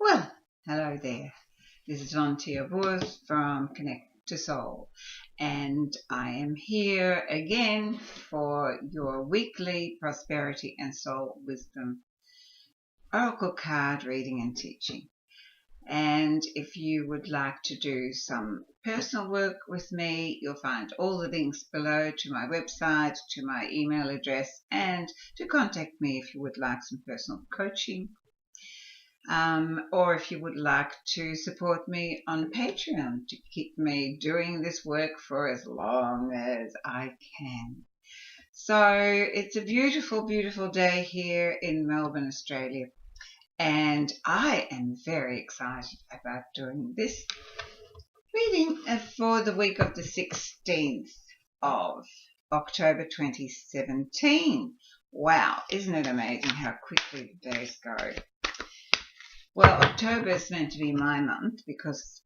Well, hello there. This is Lantia Wurth from Connect to Soul, and I am here again for your weekly Prosperity and Soul Wisdom Oracle card reading and teaching. And if you would like to do some personal work with me, you'll find all the links below to my website, to my email address, and to contact me if you would like some personal coaching. Or if you would like to support me on Patreon to keep me doing this work for as long as I can. So it's a beautiful, beautiful day here in Melbourne, Australia, and I am very excited about doing this reading for the week of the 16th of October 2017. Wow, isn't it amazing how quickly the days go? Well, October is meant to be my month because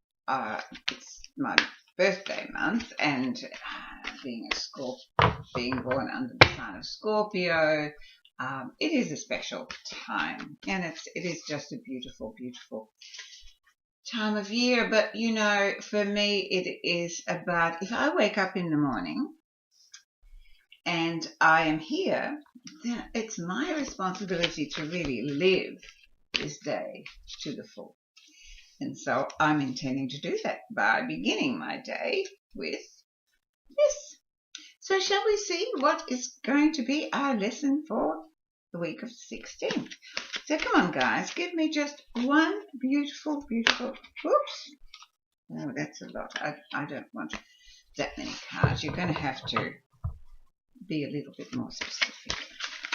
it's my birthday month, and being born under the sign of Scorpio, it is a special time, and it is just a beautiful, beautiful time of year. But you know, for me, it is about if I wake up in the morning and I am here, then it's my responsibility to really live this day to the full. And so I'm intending to do that by beginning my day with this. So shall we see what is going to be our lesson for the week of the 16th? So come on, guys, give me just one beautiful, beautiful, whoops. Oh, that's a lot. I don't want that many cards. You're going to have to be a little bit more specific.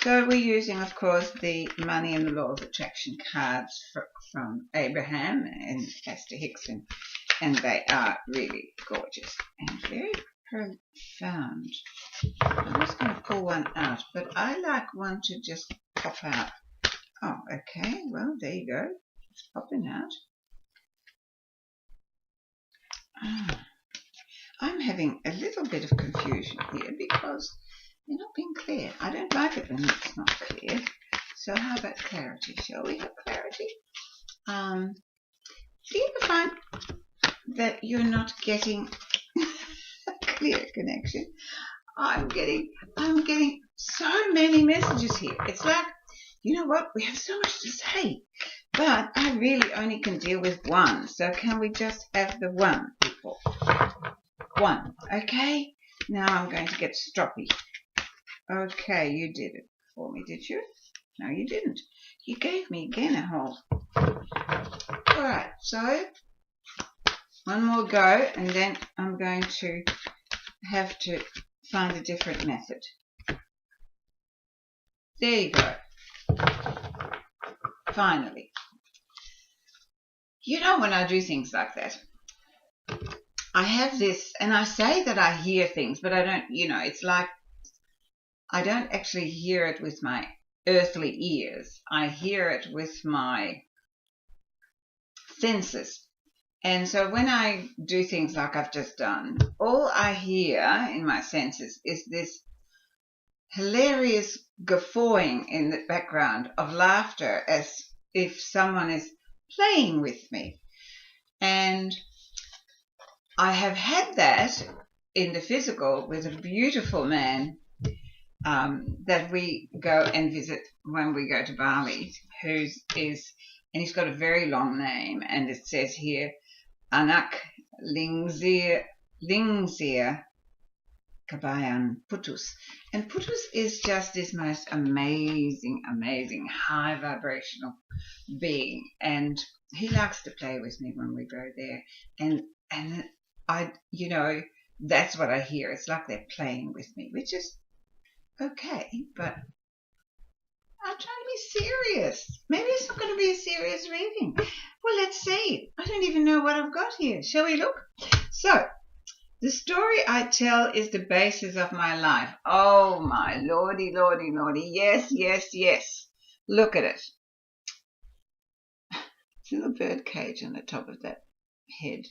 So we're using, of course, the Money and the Law of Attraction cards from Abraham and Esther Hickson, and they are really gorgeous and very profound. I'm just going to pull one out, but I like one to just pop out. Oh, okay, well, there you go. It's popping out. I'm having a little bit of confusion here because you're not being clear. I don't like it when it's not clear. So how about clarity? Shall we have clarity? Do you ever find that you're not getting a clear connection? I'm getting so many messages here. It's like, you know what? We have so much to say, but I really only can deal with one. So can we just have the one, people? One, okay? Now I'm going to get stroppy. Okay, you did it for me, did you? No, you didn't. You gave me again a whole. Alright, so one more go, and then I'm going to have to find a different method. There you go. Finally. You know, when I do things like that, I have this, and I say that I hear things, but I don't, you know, it's like I don't actually hear it with my earthly ears. I hear it with my senses. And so when I do things like I've just done, all I hear in my senses is this hilarious guffawing in the background of laughter as if someone is playing with me. And I have had that in the physical with a beautiful man that we go and visit when we go to Bali, and he's got a very long name, and it says here, Anak Lingzir Kabayan Putus. And Putus is just this most amazing, amazing, high vibrational being. And he likes to play with me when we go there. And I, you know, that's what I hear. It's like they're playing with me, which is okay, but I'm trying to be serious. Maybe it's not going to be a serious reading. Well, let's see. I don't even know what I've got here. Shall we look? So, the story I tell is the basis of my life. Oh, my lordy, lordy, lordy. Yes, yes, yes. Look at it. It's a little bird cage on the top of that head.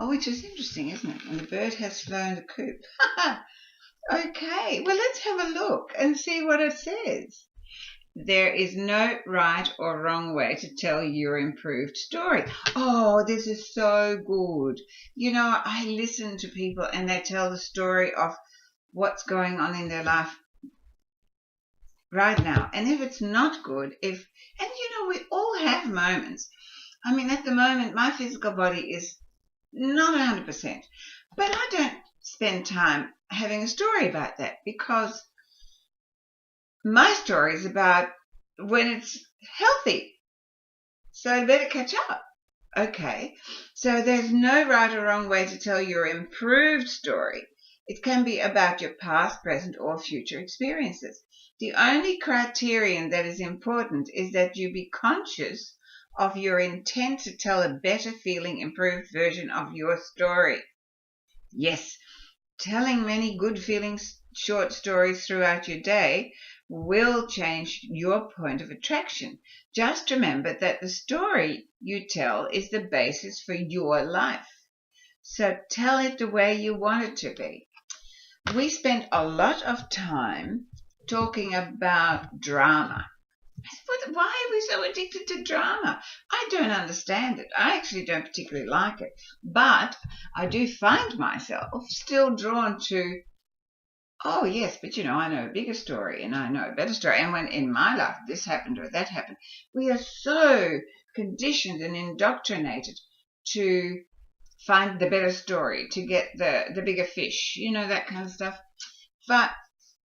Oh, which is interesting, isn't it? And the bird has flown the coop. Okay, well, let's have a look and see what it says. there is no right or wrong way to tell your improved story. Oh, this is so good. You know, I listen to people and they tell the story of what's going on in their life right now. And if it's not good, and you know, we all have moments. I mean, at the moment, my physical body is not 100%, but I don't spend time having a story about that because my story is about when it's healthy. So I better catch up. Okay. So there's no right or wrong way to tell your improved story. It can be about your past, present, or future experiences. The only criterion that is important is that you be conscious of your intent to tell a better feeling, improved version of your story. Yes, telling many good feeling short stories throughout your day will change your point of attraction. Just remember that the story you tell is the basis for your life. So tell it the way you want it to be. We spend a lot of time talking about drama. Why are we so addicted to drama? I don't understand it. I actually don't particularly like it. But I do find myself still drawn to, oh, yes, but you know, I know a bigger story and I know a better story. And when in my life this happened or that happened, we are so conditioned and indoctrinated to find the better story, to get the bigger fish, you know, that kind of stuff. But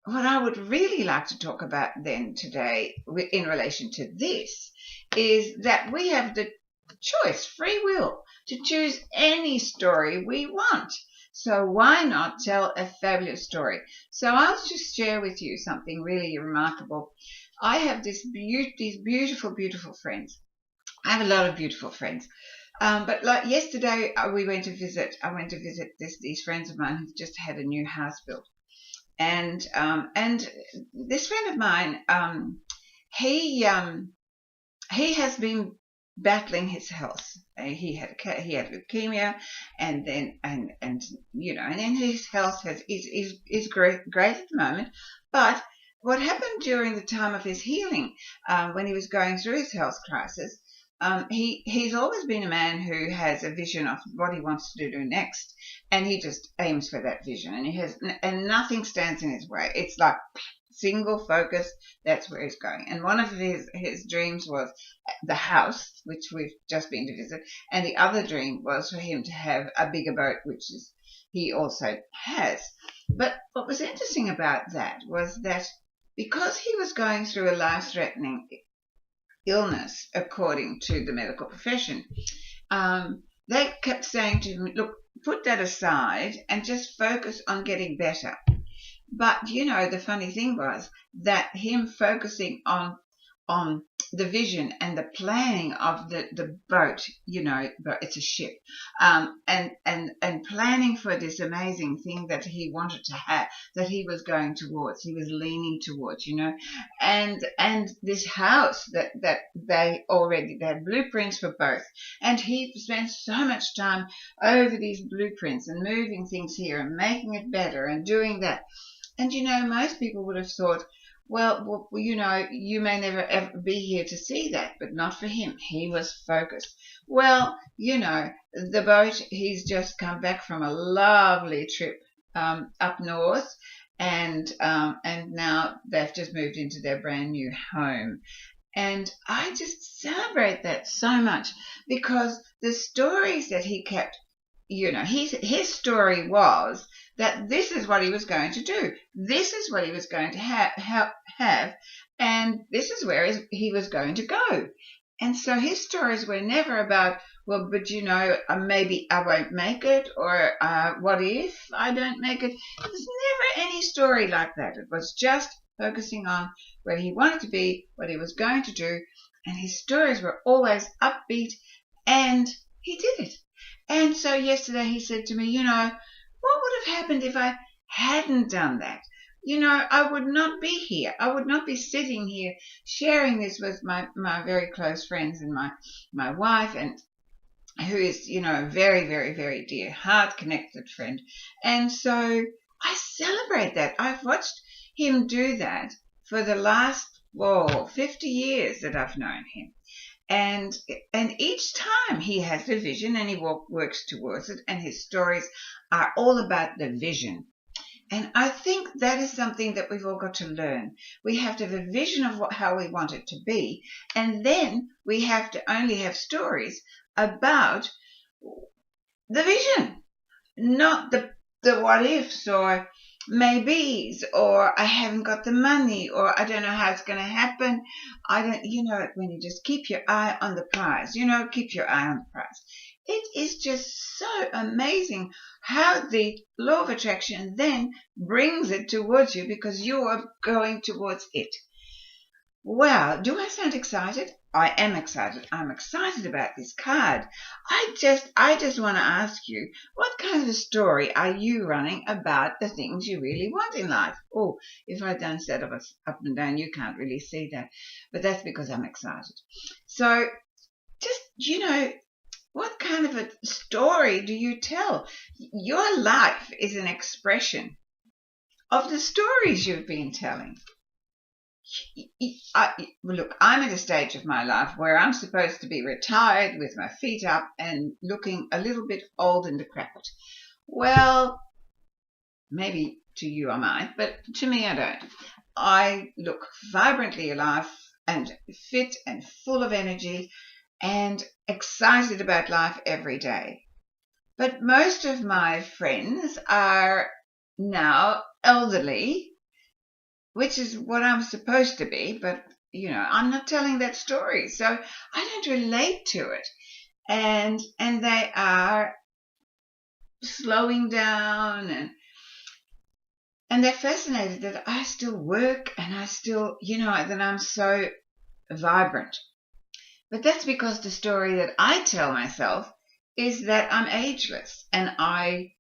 what I would really like to talk about then today in relation to this is that we have the choice, free will, to choose any story we want. So why not tell a fabulous story? So I'll just share with you something really remarkable. I have these beautiful, beautiful friends. I have a lot of beautiful friends. But like yesterday, I went to visit these friends of mine who've just had a new house built. And this friend of mine, he has been battling his health. He had leukemia, and then you know, and then his health is great at the moment. But what happened during the time of his healing, when he was going through his health crisis, he's always been a man who has a vision of what he wants to do next, and he just aims for that vision, and nothing stands in his way. It's like single focus. That's where he's going. And one of his dreams was the house, which we've just been to visit, and the other dream was for him to have a bigger boat, which he also has. But what was interesting about that was that because he was going through a life-threatening illness, according to the medical profession, they kept saying to him, look, put that aside and just focus on getting better. But, you know, the funny thing was that him focusing on the vision and the planning of the boat, you know, but it's a ship, and planning for this amazing thing that he wanted to have, that he was going towards, he was leaning towards, you know, and this house that they had blueprints for both, and he spent so much time over these blueprints and moving things here and making it better and doing that. And, you know, most people would have thought, well, you know, you may never ever be here to see that, but not for him. He was focused. Well, you know, the boat, he's just come back from a lovely trip up north, and now they've just moved into their brand new home. And I just celebrate that so much because the stories that he kept, you know, his story was that this is what he was going to do. This is what he was going to have, and this is where he was going to go. And so his stories were never about, well, but you know, maybe I won't make it, or what if I don't make it. It was never any story like that. It was just focusing on where he wanted to be, what he was going to do, and his stories were always upbeat, and he did it. And so yesterday he said to me, you know, what would have happened if I hadn't done that? You know, I would not be here. I would not be sitting here sharing this with my very close friends and my wife, and who is, you know, a very, very, very dear, heart-connected friend. And so I celebrate that. I've watched him do that for the last whoa, 50 years that I've known him. And each time he has a vision and he works towards it, and his stories are all about the vision. And I think that is something that we've all got to learn. We have to have a vision of how we want it to be, and then we have to only have stories about the vision, not the what ifs or maybes, or I haven't got the money, or I don't know how it's going to happen. I don't, when you just keep your eye on the prize, keep your eye on the prize. It is just so amazing how the law of attraction then brings it towards you because you are going towards it. Wow, do I sound excited? I am excited. I'm excited about this card. I just want to ask you, what kind of a story are you running about the things you really want in life? Oh, if I don't set up and down, you can't really see that. But that's because I'm excited. So just, what kind of a story do you tell? Your life is an expression of the stories you've been telling. Look, I'm at a stage of my life where I'm supposed to be retired with my feet up and looking a little bit old and decrepit. Well, maybe to you I might, but to me I don't. I look vibrantly alive and fit and full of energy and excited about life every day. But most of my friends are now elderly, which is what I'm supposed to be, but I'm not telling that story, so I don't relate to it. And they are slowing down, and they're fascinated that I still work and I still, that I'm so vibrant. But that's because the story that I tell myself is that I'm ageless and I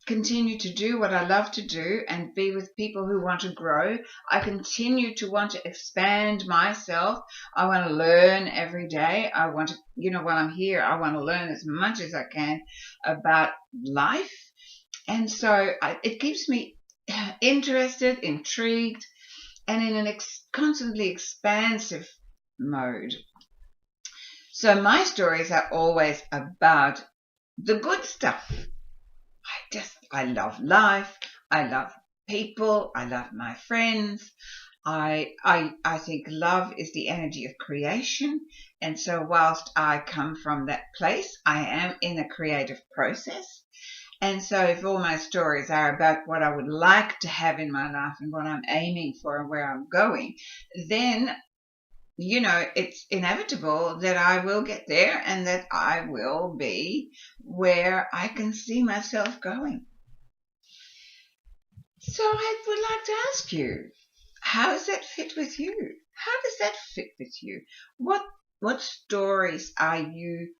continue to do what I love to do and be with people who want to grow. I continue to want to expand myself. I want to learn every day. I want to, while I'm here, I want to learn as much as I can about life. And so it keeps me interested, intrigued, and in an constantly expansive mode. So my stories are always about the good stuff. I love life. I love people. I love my friends. I think love is the energy of creation. And so whilst I come from that place, I am in a creative process. And so if all my stories are about what I would like to have in my life and what I'm aiming for and where I'm going, then it's inevitable that I will get there and that I will be where I can see myself going. So I would like to ask you, how does that fit with you? How does that fit with you? What stories are you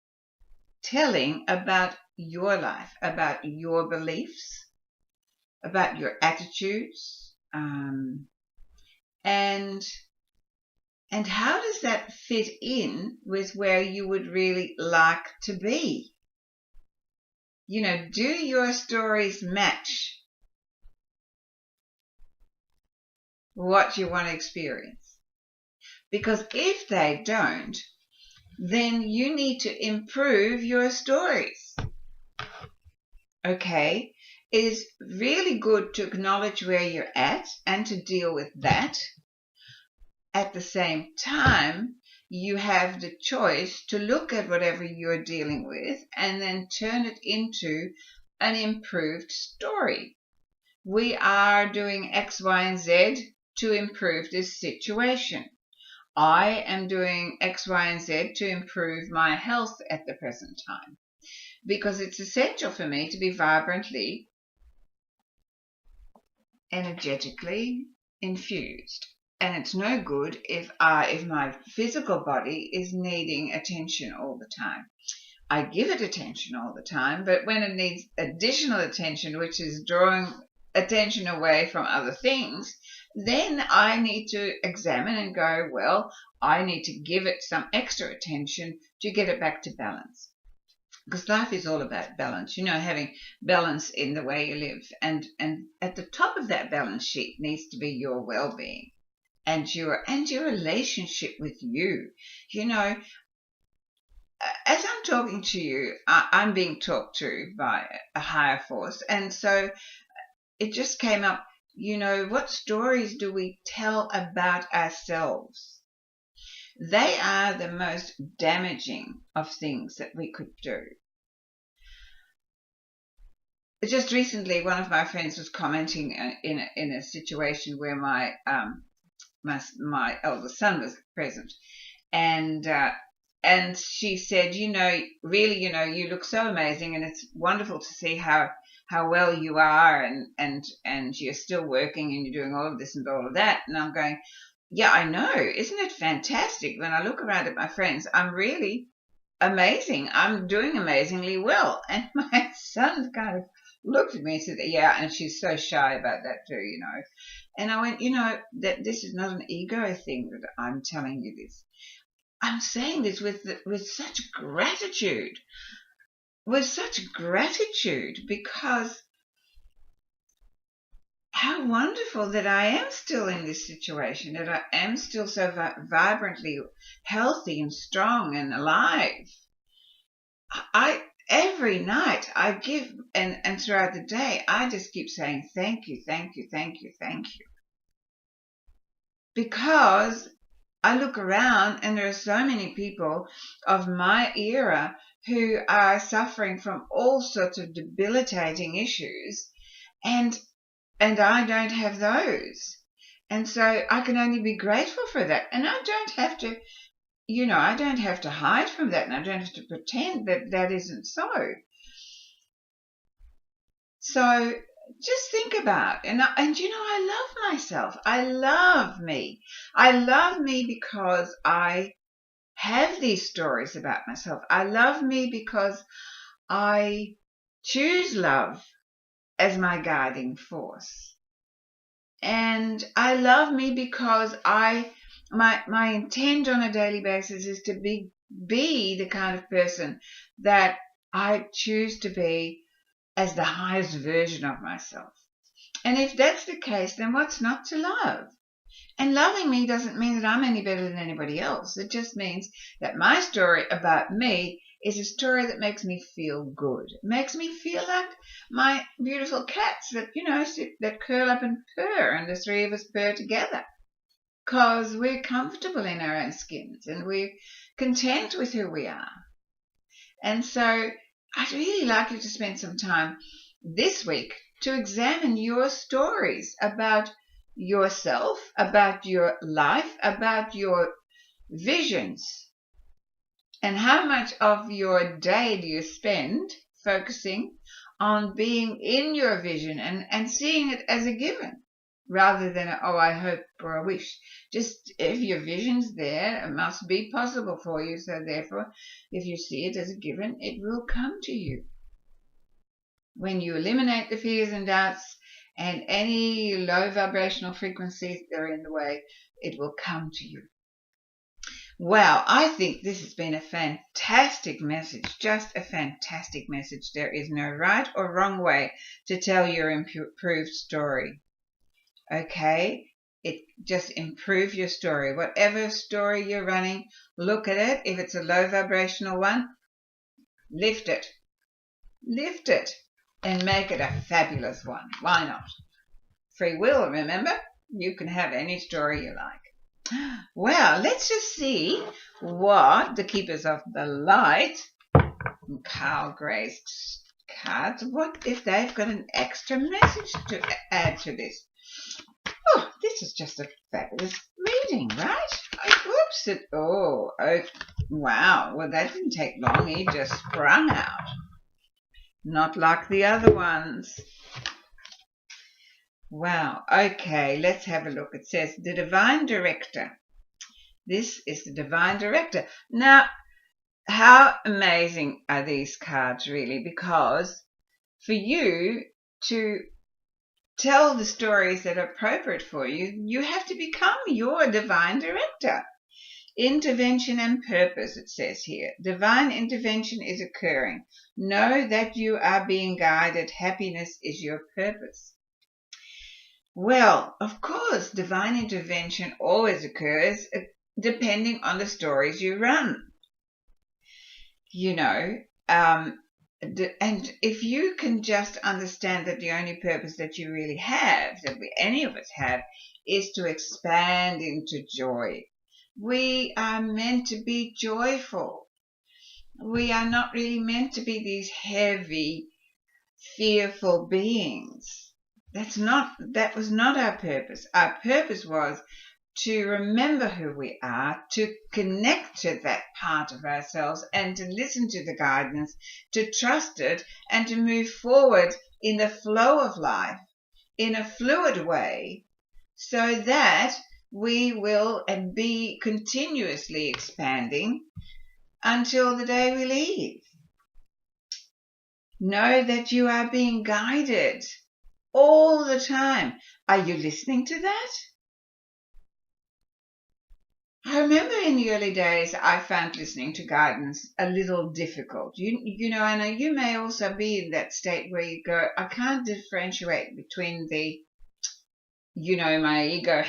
telling about your life, about your beliefs, about your attitudes, and how does that fit in with where you would really like to be? Do your stories match what you want to experience? Because if they don't, then you need to improve your stories. Okay? It is really good to acknowledge where you're at and to deal with that. At the same time, you have the choice to look at whatever you're dealing with and then turn it into an improved story. We are doing X, Y, and Z to improve this situation. I am doing X, Y, and Z to improve my health at the present time because it's essential for me to be vibrantly, energetically infused. And it's no good if my physical body is needing attention all the time. I give it attention all the time, but when it needs additional attention, which is drawing attention away from other things, then I need to examine and go, well, I need to give it some extra attention to get it back to balance. Because life is all about balance, having balance in the way you live. And at the top of that balance sheet needs to be your well-being. and your relationship with you. You know, as I'm talking to you, I'm being talked to by a higher force, and so it just came up. You know, what stories do we tell about ourselves? They are the most damaging of things that we could do. Just recently, one of my friends was commenting in a situation where my eldest son was present, and she said, you know, really, you know, you look so amazing, and it's wonderful to see how well you are, and you're still working, and you're doing all of this and all of that. And I'm going, yeah, I know. Isn't it fantastic? When I look around at my friends, I'm really amazing. I'm doing amazingly well. And my son kind of looked at me and said, yeah, and she's so shy about that too, you know. And I went, you know, that this is not an ego thing that I'm telling you this. I'm saying this with such gratitude, because how wonderful that I am still in this situation, that I am still so vibrantly healthy and strong and alive. Every night I give, and throughout the day, I just keep saying thank you, thank you, thank you, thank you. Because I look around and there are so many people of my era who are suffering from all sorts of debilitating issues, and I don't have those. And so I can only be grateful for that. And I don't have to, you know, I don't have to hide from that, and I don't have to pretend that that isn't so. So just think about, and you know, I love myself. I love me. I love me because I have these stories about myself. I love me because I choose love as my guiding force. And I love me because my intent on a daily basis is to be the kind of person that I choose to be as the highest version of myself. And if that's the case, then what's not to love? And loving me doesn't mean that I'm any better than anybody else. It just means that my story about me is a story that makes me feel good. It makes me feel like my beautiful cats that, you know, that curl up and purr, and the three of us purr together. Because we're comfortable in our own skins and we're content with who we are. And so I'd really like you to spend some time this week to examine your stories about yourself, about your life, about your visions, and how much of your day do you spend focusing on being in your vision and seeing it as a given rather than I hope or I wish. Just if your vision's there, it must be possible for you. So therefore, if you see it as a given, it will come to you. When you eliminate the fears and doubts and any low vibrational frequencies that are in the way, it will come to you. Wow, I think this has been a fantastic message, just a fantastic message. There is no right or wrong way to tell your improved story. Okay? It just improve your story. Whatever story you're running, look at it. If it's a low vibrational one, lift it. Lift it and make it a fabulous one. Why not? Free will, remember? You can have any story you like. Well, let's just see what the Keepers of the Light, Carl Gray's cards, what if they've got an extra message to add to this. Oh, this is just a fabulous reading, right? Oh, wow. Well, that didn't take long. He just sprung out. Not like the other ones. Wow. Okay, let's have a look. It says the Divine Director. This is the Divine Director. Now, how amazing are these cards really? Because for you to tell the stories that are appropriate for you, you have to become your Divine Director. Intervention and purpose, it says here. Divine intervention is occurring. Know that you are being guided. Happiness is your purpose. Well, of course, divine intervention always occurs depending on the stories you run. You know, um, and if you can just understand that the only purpose that you really have, that any of us have, is to expand into joy. We are meant to be joyful. We are not really meant to be these heavy, fearful beings. That was not our purpose. Our purpose was to remember who we are, to connect to that part of ourselves and to listen to the guidance, to trust it and to move forward in the flow of life in a fluid way so that we will be continuously expanding until the day we leave. Know that you are being guided all the time. Are you listening to that? I remember in the early days, I found listening to guidance a little difficult. You know, Anna, you may also be in that state where you go, I can't differentiate between my ego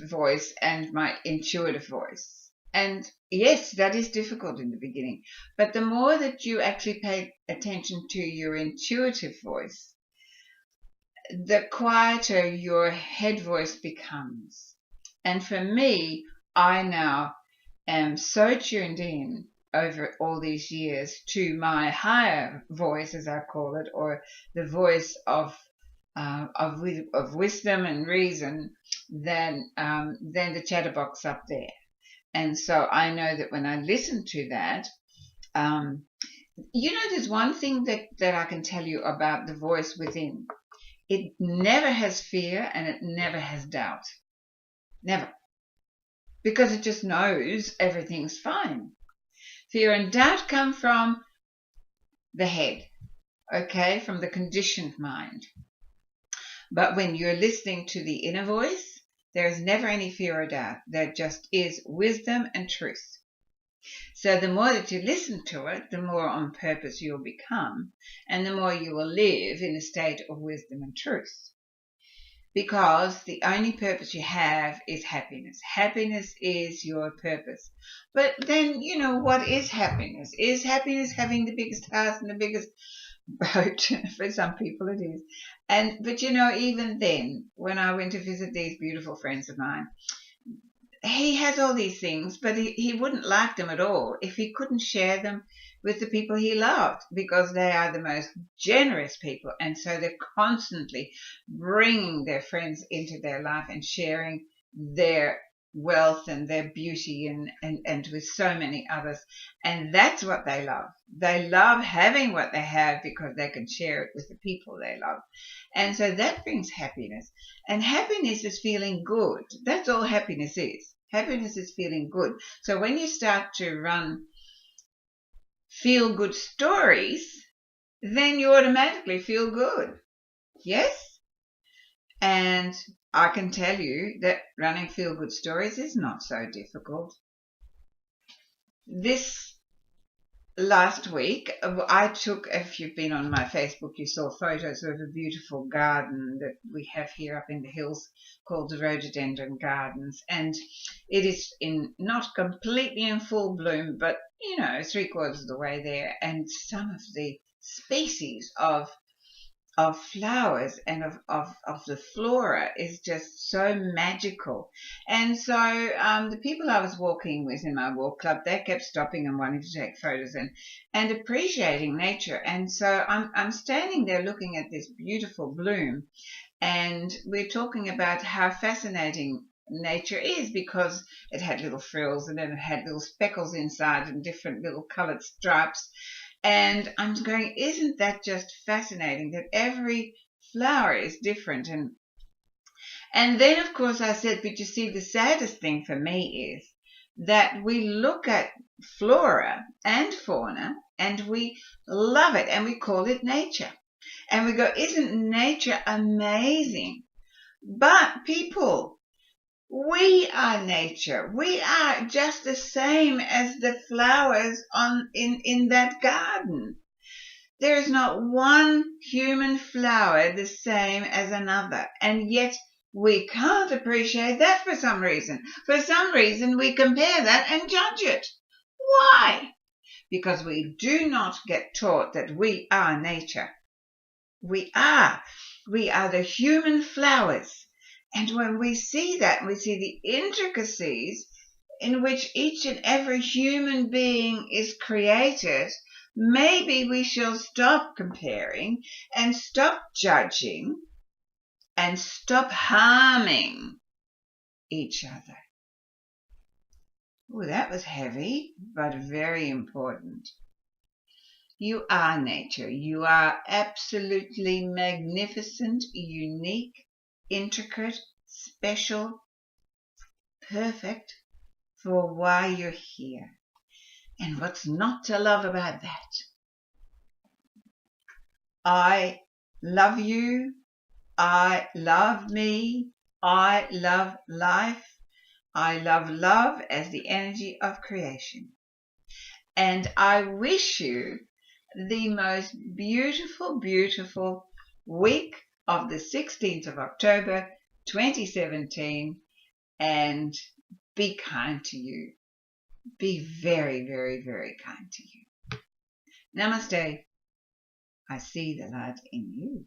voice and my intuitive voice. And yes, that is difficult in the beginning. But the more that you actually pay attention to your intuitive voice, the quieter your head voice becomes. And for me, I now am so tuned in over all these years to my higher voice, as I call it, or the voice of wisdom and reason, than the chatterbox up there. And so I know that when I listen to that, there's one thing that I can tell you about the voice within. It never has fear and it never has doubt. Never. Because it just knows everything's fine. Fear and doubt come from the head, okay, from the conditioned mind. But when you're listening to the inner voice, there is never any fear or doubt. There just is wisdom and truth. So the more that you listen to it, the more on purpose you'll become, and the more you will live in a state of wisdom and truth. Because the only purpose you have is happiness. Happiness is your purpose. But then, what is happiness? Is happiness having the biggest house and the biggest boat? For some people it is. But even then, when I went to visit these beautiful friends of mine, he has all these things, but he wouldn't like them at all if he couldn't share them with the people he loved, because they are the most generous people. And so they're constantly bringing their friends into their life and sharing their wealth and their beauty and with so many others. And that's what they love. They love having what they have because they can share it with the people they love. And so that brings happiness. And happiness is feeling good. That's all happiness is. Happiness is feeling good. So when you start to run feel-good stories, then you automatically feel good. Yes? And I can tell you that running feel-good stories is not so difficult. This last week, I took, if you've been on my Facebook, you saw photos of a beautiful garden that we have here up in the hills called the Rhododendron Gardens. And it is not completely in full bloom, but 3/4 of the way there. And some of the species of flowers and of the flora is just so magical. And so the people I was walking with in my walk club, they kept stopping and wanting to take photos and appreciating nature. And so I'm standing there looking at this beautiful bloom, and we're talking about how fascinating nature is, because it had little frills and then it had little speckles inside and different little colored stripes. And I'm going, isn't that just fascinating that every flower is different? And then, of course, I said, but you see, the saddest thing for me is that we look at flora and fauna and we love it and we call it nature. And we go, isn't nature amazing? But people, we are nature. We are just the same as the flowers in that garden. There is not one human flower the same as another, and yet We can't appreciate that for some reason. For some reason, we compare that and judge it. Why? Because we do not get taught that we are nature. We are. We are the human flowers. And when we see that, we see the intricacies in which each and every human being is created, maybe we shall stop comparing and stop judging and stop harming each other. Oh, that was heavy, but very important. You are nature. You are absolutely magnificent, unique, intricate, special, perfect for why you're here. And what's not to love about that? I love you. I love me. I love life. I love love as the energy of creation. And I wish you the most beautiful, beautiful week of the 16th of October 2017, and be kind to you. Be very, very, very kind to you. Namaste. I see the light in you.